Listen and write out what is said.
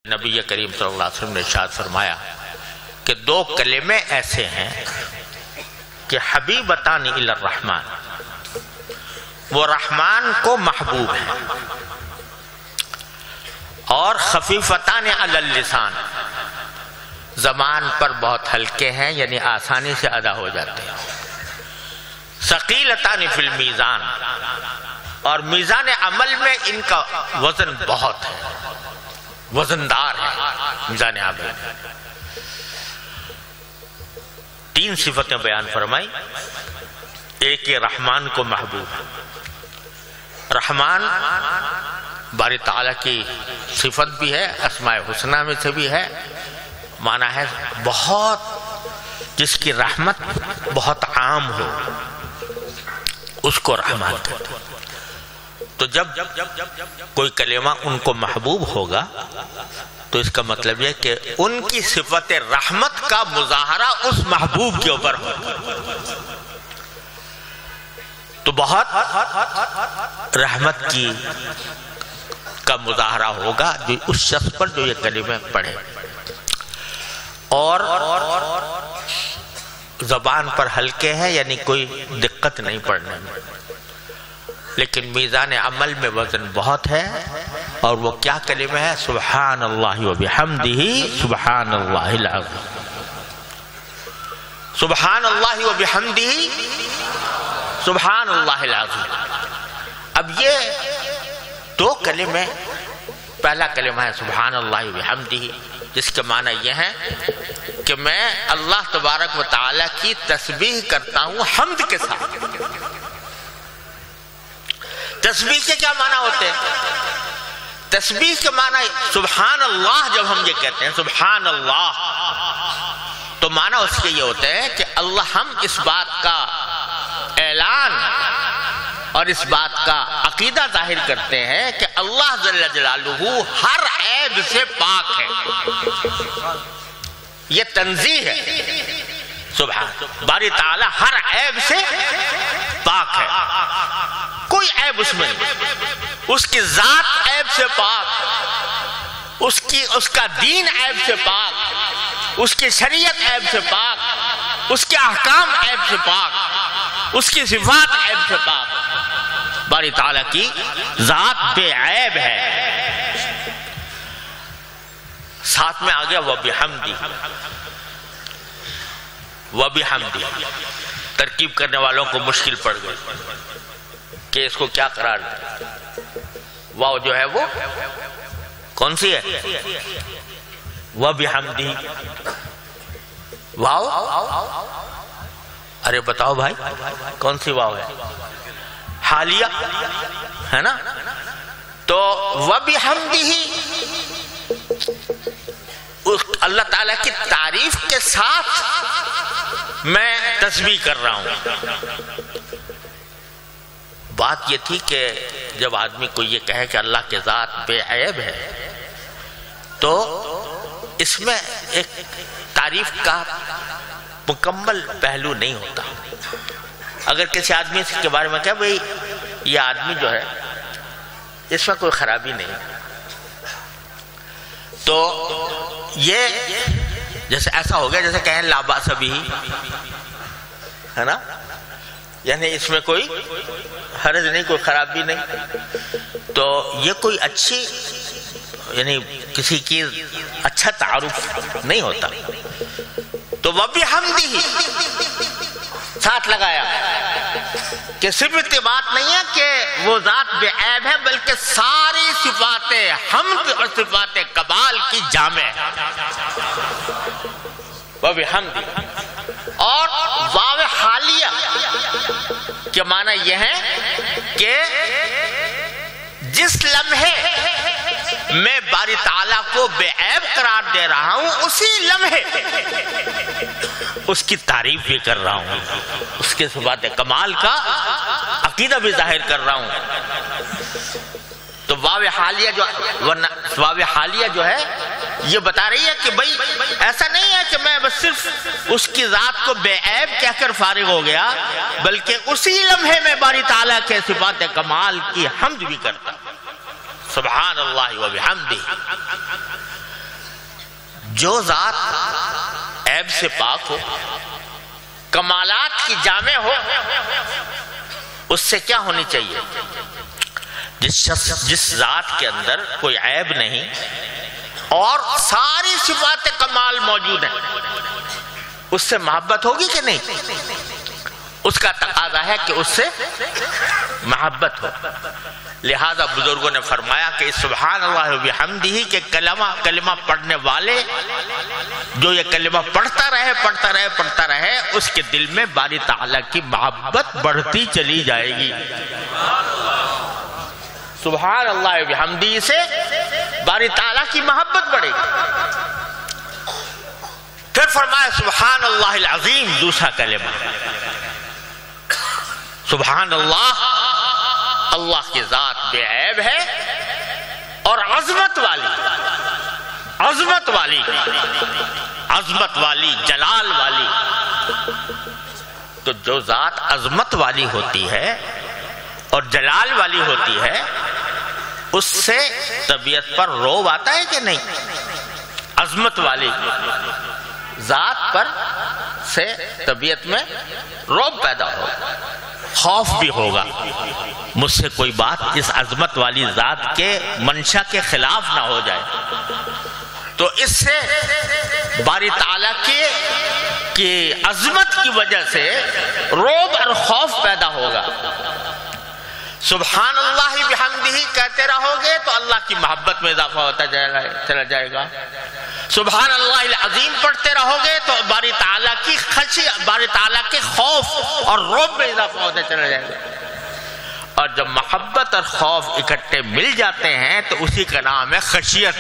نبی کریم صلی اللہ علیہ وسلم نے ارشاد فرمایا کہ دو کلمے ایسے ہیں کہ حبیبتان الی الرحمن، وہ رحمان کو محبوب ہیں، اور خفیفتان علی اللسان، زبان پر بہت ہلکے ہیں، یعنی آسانی سے ادا ہو جاتے ہیں، ثقیلتان فی المیزان، اور میزان عمل میں ان کا وزن بہت ہے، وزندار ہے میزان عمل۔ تین صفتیں بیان فرمائی۔ ایک یہ رحمان کو محبوب ہے، رحمان باری تعالیٰ کی صفت بھی ہے، اسماء حسنہ میں سے بھی ہے، معنی ہے بہت، جس کی رحمت بہت عام ہو اس کو رحمان کہتے ہیں۔ تو جب کوئی کلمہ ان کو محبوب ہوگا تو اس کا مطلب یہ کہ ان کی صفت رحمت کا مظاہرہ اس محبوب کے اوپر ہوگا، تو بہت رحمت کا مظاہرہ ہوگا جو اس شخص پر جو یہ کلمے پڑھے، اور زبان پر ہلکے ہیں، یعنی کوئی دقت نہیں پڑھنے میں، لیکن میزان عمل میں وزن بہت ہے۔ اور وہ کیا کلمہ ہے؟ سبحان اللہ و بحمدہ سبحان اللہ العظیم، سبحان اللہ و بحمدہ سبحان اللہ العظیم۔ اب یہ دو کلمے، پہلا کلمہ ہے سبحان اللہ و بحمدہ، جس کے معنی یہ ہے کہ میں اللہ تبارک و تعالیٰ کی تسبیح کرتا ہوں حمد کے ساتھ۔ تسبیح کے کیا معنی ہوتے ہیں؟ تسبیح کے معنی سبحان اللہ، جب ہم یہ کہتے ہیں سبحان اللہ، تو معنی اس کے یہ ہوتے ہیں کہ اللہ، ہم اس بات کا اعلان اور اس بات کا عقیدہ ظاہر کرتے ہیں کہ اللہ جل جلالہ ہر عیب سے پاک ہے، یہ تنزیہ ہے، سبحان باری تعالیٰ ہر عیب سے پاک ہے، کوئی عیب اس میں نہیں، اس کی ذات عیب سے پاک، اس کا دین عیب سے پاک، اس کی شریعت عیب سے پاک، اس کے احکام عیب سے پاک، اس کی صفات عیب سے پاک، باری تعالیٰ کی ذات بے عیب ہے۔ ساتھ میں آگیا وَبِحَمْدِهِ، وَبِحَمْدِهِ، ترکیب کرنے والوں کو مشکل پڑ گئی کہ اس کو کیا قرار دیں۔ واو جو ہے وہ کون سی ہے؟ وَبِحَمْدِهِ، واو، ارے بتاؤ بھائی کون سی واو ہے؟ حالیہ ہے نا؟ تو وَبِحَمْدِهِ اللہ تعالیٰ کی تعریف کے ساتھ میں تسبیح کر رہا ہوں۔ بات یہ تھی کہ جب آدمی کو یہ کہے کہ اللہ کے ذات بے عیب ہے، تو اس میں ایک تعریف کا مکمل پہلو نہیں ہوتا۔ اگر کسی آدمی کے بارے میں کہے بھئی یہ آدمی جو ہے اس میں کوئی خرابی نہیں، تو یہ جیسے ایسا ہو گیا جیسے کہیں لا بأس بہ، ہے نا، یعنی اس میں کوئی حرج نہیں، کوئی خرابی نہیں، تو یہ کوئی اچھی، یعنی کسی کی اچھا تعارف نہیں ہوتا۔ تو وَبِحَمْدِهِ ساتھ لگایا کہ صرف اتنی بات نہیں ہے کہ وہ ذات بے عیب ہے، بلکہ ساری صفات حمد اور صفات کمال کی جامع ہے، وَبِحَمْدِهِ۔ اور واو حالیہ کے معنی یہ ہے کہ جس لمحے میں باری تعالیٰ کو بے عیب قرار دے رہا ہوں، اسی لمحے اس کی تعریف بھی کر رہا ہوں، اس کے صفات کمال کا عقیدہ بھی ظاہر کر رہا ہوں۔ تو واو حالیہ جو ہے یہ بتا رہی ہے کہ بھئی ایسا نہیں ہے کہ میں بس صرف اس کی ذات کو بے عیب کہہ کر فارغ ہو گیا، بلکہ اسی لمحے میں باری تعالیٰ کے صفات کمال کی حمد بھی کرتا۔ سبحان اللہ و بحمدہ۔ جو ذات عیب سے پاک ہو، کمالات کی جامع ہو، اس سے کیا ہونی چاہیے؟ جس ذات کے اندر کوئی عیب نہیں اور ساری صفات کمال موجود ہیں، اس سے محبت ہوگی کہ نہیں؟ اس کا تقاضا ہے کہ اس سے محبت ہو۔ لہذا بزرگوں نے فرمایا کہ سبحان اللہ و بحمدہ کے کلمہ پڑھنے والے جو یہ کلمہ پڑھتا رہے اس کے دل میں باری تعالیٰ کی محبت بڑھتی چلی جائے گی۔ سبحان اللہ و بحمدہ سے باری تعالیٰ کی محبت بڑھے گی۔ پھر فرمایا سبحان اللہ العظیم، دوسرا کلمہ، سبحان اللہ، اللہ کی ذات بے عیب ہے اور عظمت والی، جلال والی۔ تو جو ذات عظمت والی ہوتی ہے اور جلال والی ہوتی ہے، اس سے طبیعت پر روب آتا ہے کہ نہیں؟ عظمت والی ذات پر سے طبیعت میں روب پیدا ہوگا، خوف بھی ہوگا، مجھ سے کوئی بات اس عظمت والی ذات کے منشا کے خلاف نہ ہو جائے۔ تو اس سے باری تعالیٰ کی عظمت کی وجہ سے روب اور خوف پیدا ہوگا۔ سبحان اللہ بحمدہ کہتے رہو گے تو اللہ کی محبت میں اضافہ ہوتا چلا جائے گا۔ سبحان اللہ العظیم پڑھتے رہو گے تو باری تعالیٰ کی خشیت، باری تعالیٰ کے خوف اور رعب میں اضافہ ہوتا چلا جائے گا۔ اور جب محبت اور خوف اکٹھے مل جاتے ہیں تو اسی کا نام ہے خشیت۔